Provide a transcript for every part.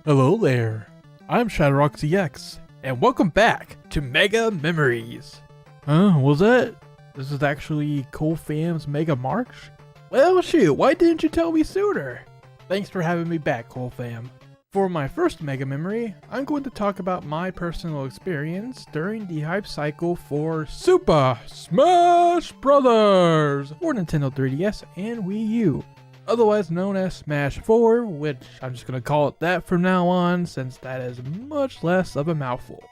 Hello there, I'm ShadowrockZX, and welcome back to Mega Memories. Was that? This is actually ColeFam's Mega March? Well shoot, why didn't you tell me sooner? Thanks for having me back, ColeFam. For my first Mega Memory, I'm going to talk about my personal experience during the hype cycle for Super Smash Bros. For Nintendo 3DS and Wii U. Otherwise known as Smash 4, which I'm just gonna call it that from now on since that is much less of a mouthful.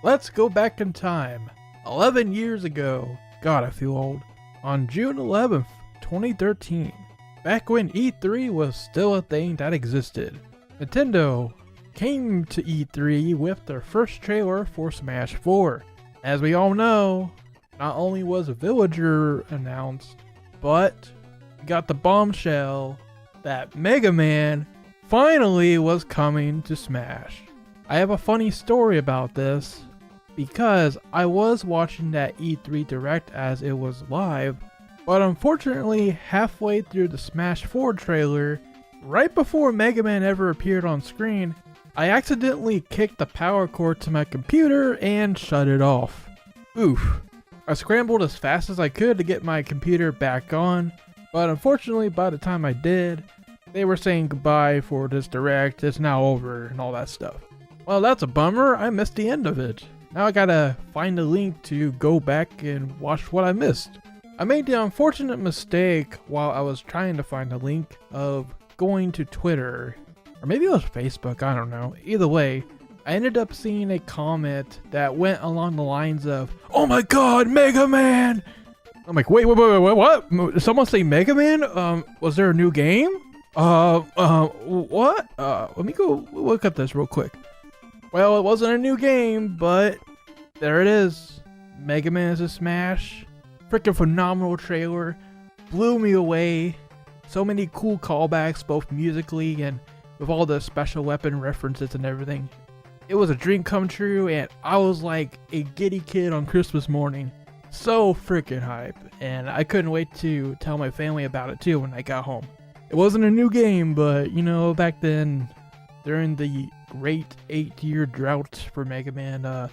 Let's go back in time. 11 years ago, God I feel old, on June 11th, 2013, back when E3 was still a thing that existed, Nintendo came to E3 with their first trailer for Smash 4. As we all know, not only was Villager announced, but got the bombshell that Mega Man finally was coming to Smash. I have a funny story about this because I was watching that E3 Direct as it was live, but unfortunately halfway through the Smash 4 trailer, right before Mega Man ever appeared on screen, I accidentally kicked the power cord to my computer and shut it off. Oof. I scrambled as fast as I could to get my computer back on, but unfortunately, by the time I did, they were saying goodbye for this direct, it's now over, and all that stuff. Well, that's a bummer, I missed the end of it. Now I gotta find a link to go back and watch what I missed. I made the unfortunate mistake while I was trying to find a link of going to Twitter, or maybe it was Facebook, I don't know. Either way, I ended up seeing a comment that went along the lines of, "Oh my god, Mega Man!" I'm like, wait, what? Did someone say Mega Man? Was there a new game? What? Let me go look at this real quick. Well, it wasn't a new game, but there it is. Mega Man is a Smash. Freaking phenomenal trailer. Blew me away. So many cool callbacks, both musically and with all the special weapon references and everything. It was a dream come true, and I was like a giddy kid on Christmas morning. So freaking hype, and I couldn't wait to tell my family about it too when I got home. It wasn't a new game, but you know, back then, during the great 8-year drought for Mega Man,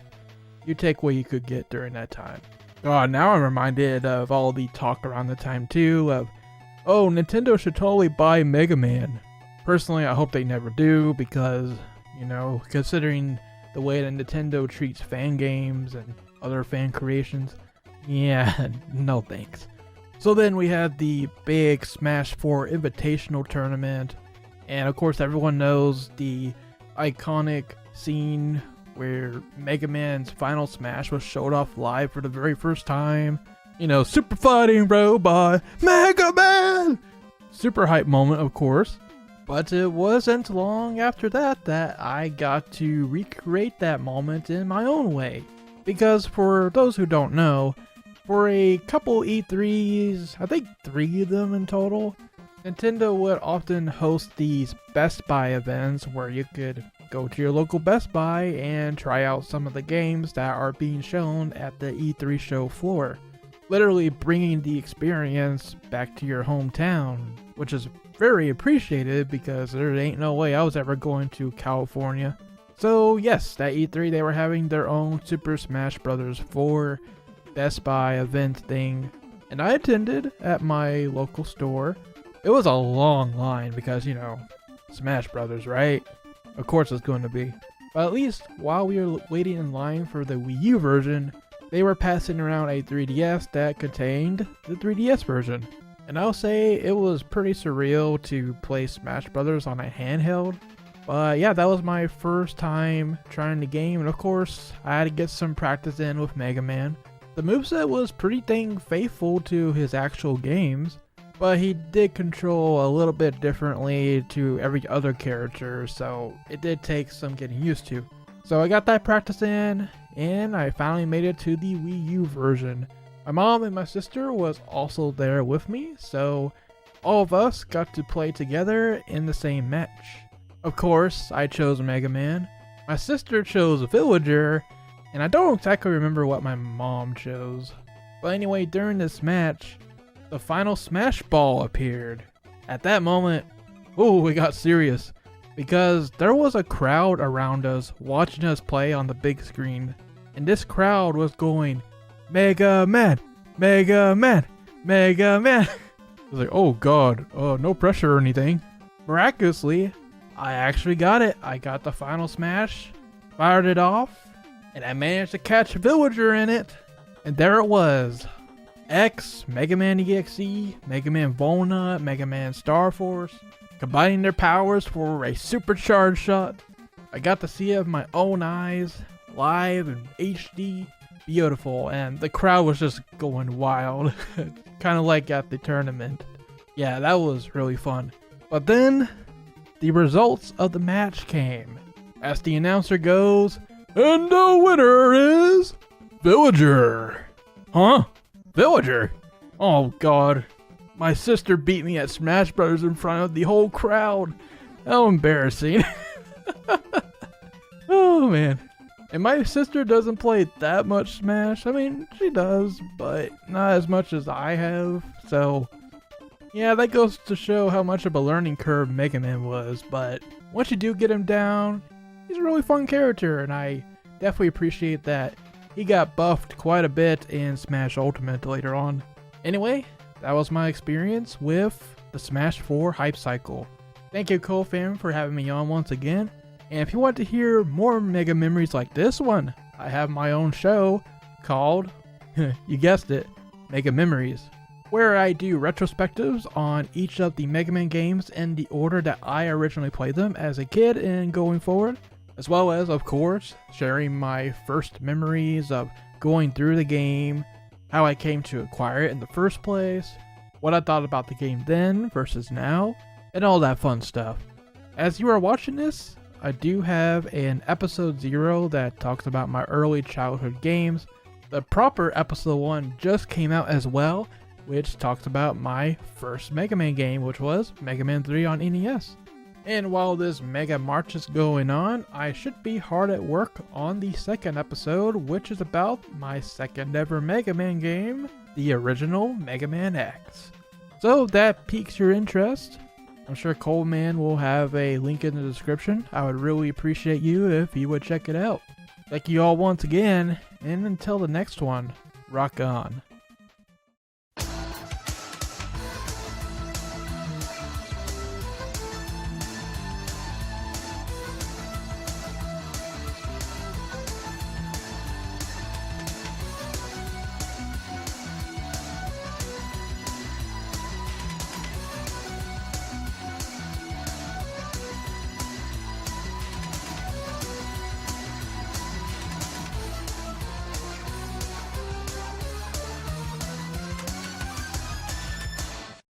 you take what you could get during that time. Oh, now I'm reminded of all the talk around the time too of, oh, Nintendo should totally buy Mega Man. Personally, I hope they never do because, you know, considering the way that Nintendo treats fan games and other fan creations, yeah, no thanks. So then we had the big Smash 4 Invitational Tournament, and of course everyone knows the iconic scene where Mega Man's final Smash was showed off live for the very first time. You know, Super Fighting Robot, Mega Man! Super hype moment, of course. But it wasn't long after that that I got to recreate that moment in my own way. Because for those who don't know, for a couple E3s, I think 3 of them in total, Nintendo would often host these Best Buy events where you could go to your local Best Buy and try out some of the games that are being shown at the E3 show floor. Literally bringing the experience back to your hometown, which is very appreciated because there ain't no way I was ever going to California. So yes, that E3 they were having their own Super Smash Bros. 4 Best Buy event thing, and I attended at my local store. It was a long line because, you know, Smash Brothers, right? Of course it's going to be. But at least while we were waiting in line for the Wii U version, they were passing around a 3DS that contained the 3DS version. And I'll say it was pretty surreal to play Smash Brothers on a handheld. But yeah, that was my first time trying the game, and of course, I had to get some practice in with Mega Man. The moveset was pretty dang faithful to his actual games, but he did control a little bit differently to every other character, so it did take some getting used to. So I got that practice in, and I finally made it to the Wii U version. My mom and my sister was also there with me, so all of us got to play together in the same match. Of course, I chose Mega Man. My sister chose Villager, And I don't exactly remember what my mom chose. But anyway, during this match, the final Smash Ball appeared. At that moment, oh, it got serious. Because there was a crowd around us watching us play on the big screen. And this crowd was going, Mega Man! Mega Man! Mega Man! I was like, oh god, no pressure or anything. Miraculously, I actually got it. I got the final smash, fired it off, and I managed to catch Villager in it. And there it was. X, Mega Man EXE, Mega Man Volnut, Mega Man Star Force, combining their powers for a supercharged shot. I got to see it with my own eyes, live in HD. Beautiful, and the crowd was just going wild. Kind of like at the tournament. Yeah, that was really fun. But then, the results of the match came. As the announcer goes, and the winner is Villager. Huh? Villager? Oh god. My sister beat me at Smash Bros. In front of the whole crowd. How embarrassing. Oh man. And my sister doesn't play that much Smash. I mean, she does, but not as much as I have. So, yeah, that goes to show how much of a learning curve Mega Man was. But once you do get him down, he's a really fun character, and I definitely appreciate that. He got buffed quite a bit in Smash Ultimate later on. Anyway, that was my experience with the Smash 4 Hype Cycle. Thank you, CoFam, for having me on once again. And if you want to hear more Mega Memories like this one, I have my own show called, you guessed it, Mega Memories, where I do retrospectives on each of the Mega Man games in the order that I originally played them as a kid and going forward, as well as, of course, sharing my first memories of going through the game, how I came to acquire it in the first place, what I thought about the game then versus now, and all that fun stuff. As you are watching this, I do have an episode 0 that talks about my early childhood games. The proper episode 1 just came out as well, which talks about my first Mega Man game, which was Mega Man 3 on NES. And while this Mega March is going on, I should be hard at work on the second episode, which is about my second ever Mega Man game, the original Mega Man X. So if that piques your interest, I'm sure Coleman will have a link in the description. I would really appreciate you if you would check it out. Thank you all once again, and until the next one, rock on.